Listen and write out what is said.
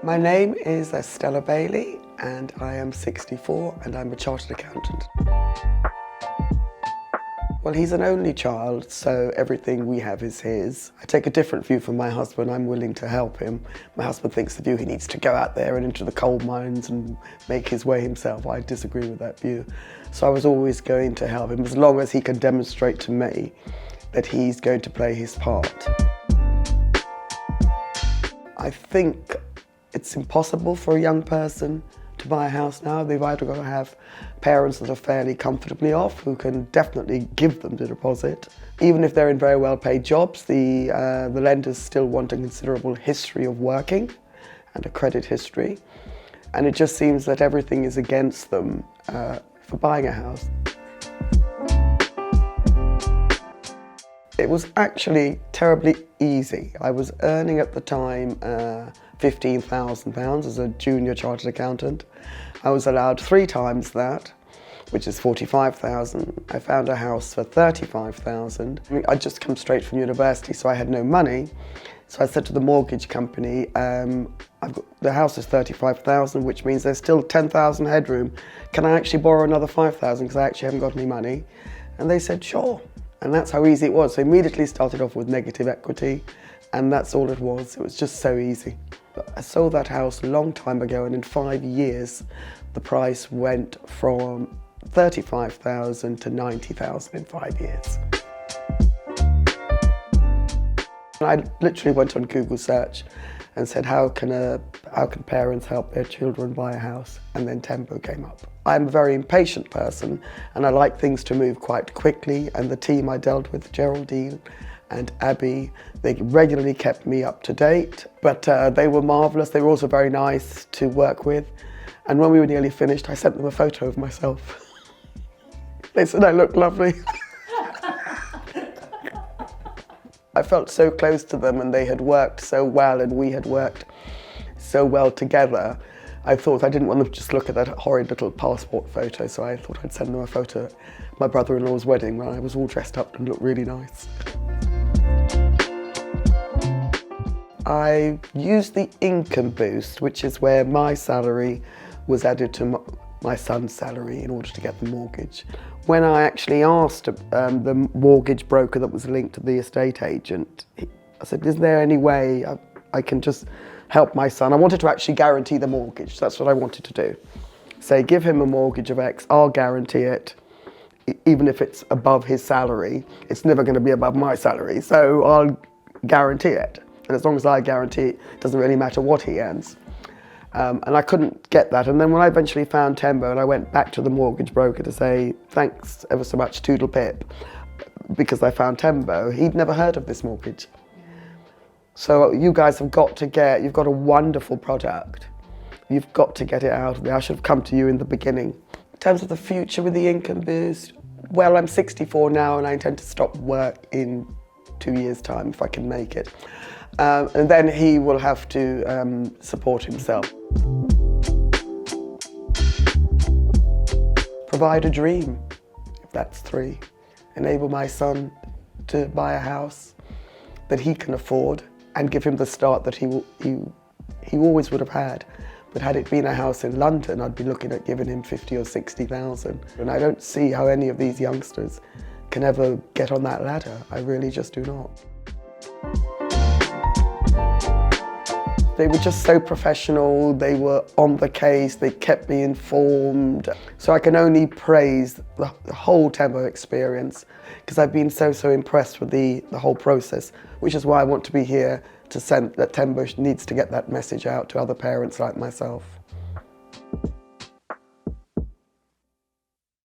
My name is Stella Bailey and I am 64 and I'm a chartered accountant. Well, he's an only child, so everything we have is his. I take a different view from my husband. I'm willing to help him. My husband thinks the view he needs to go out there and into the coal mines and make his way himself. I disagree with that view. So I was always going to help him as long as he can demonstrate to me that he's going to play his part. I think it's impossible for a young person to buy a house now. They've either got to have parents that are fairly comfortably off, who can definitely give them the deposit. Even if they're in very well-paid jobs, the lenders still want a considerable history of working and a credit history. And it just seems that everything is against them for buying a house. It was actually terribly easy. I was earning at the time £15,000 as a junior chartered accountant. I was allowed 3 times that, which is £45,000. I found a house for £35,000. I'd just come straight from university, so I had no money. So I said to the mortgage company, the house is £35,000, which means there's still £10,000 headroom. Can I actually borrow another £5,000 because I actually haven't got any money? And they said, sure. And that's how easy it was. So I immediately started off with negative equity, and that's all it was. It was just so easy. But I sold that house a long time ago, and in 5 years, the price went from £35,000 to £90,000 in 5 years. I literally went on Google search and said, how can parents help their children buy a house? And then Tembo came up. I'm a very impatient person and I like things to move quite quickly, and the team I dealt with, Geraldine and Abby, they regularly kept me up to date, but they were marvellous. They were also very nice to work with. And when we were nearly finished, I sent them a photo of myself. They said I looked lovely. I felt so close to them, and they had worked so well and we had worked so well together. I thought I didn't want them to just look at that horrid little passport photo, so I thought I'd send them a photo at my brother-in-law's wedding when I was all dressed up and looked really nice. I used the income boost, which is where my salary was added to my son's salary in order to get the mortgage. When I actually asked the mortgage broker that was linked to the estate agent, I said, is there any way I can just help my son? I wanted to actually guarantee the mortgage. That's what I wanted to do. Say, give him a mortgage of X, I'll guarantee it. Even if it's above his salary, it's never going to be above my salary, so I'll guarantee it. And as long as I guarantee it, it doesn't really matter what he earns. And I couldn't get that. And then when I eventually found Tembo and I went back to the mortgage broker to say, thanks ever so much, toodle pip, because I found Tembo, he'd never heard of this mortgage. So you guys have got to you've got a wonderful product. You've got to get it out there. I should have come to you in the beginning. In terms of the future with the income boost, well, I'm 64 now and I intend to stop work in 2 years' time if I can make it. And then he will have to support himself. Provide a dream, if that's 3. Enable my son to buy a house that he can afford and give him the start that he always would have had. But had it been a house in London, I'd be looking at giving him 50 or 60,000. And I don't see how any of these youngsters can ever get on that ladder. I really just do not. They were just so professional, they were on the case, they kept me informed. So I can only praise the whole Tembo experience, because I've been so impressed with the whole process, which is why I want to be here to send that Tembo needs to get that message out to other parents like myself.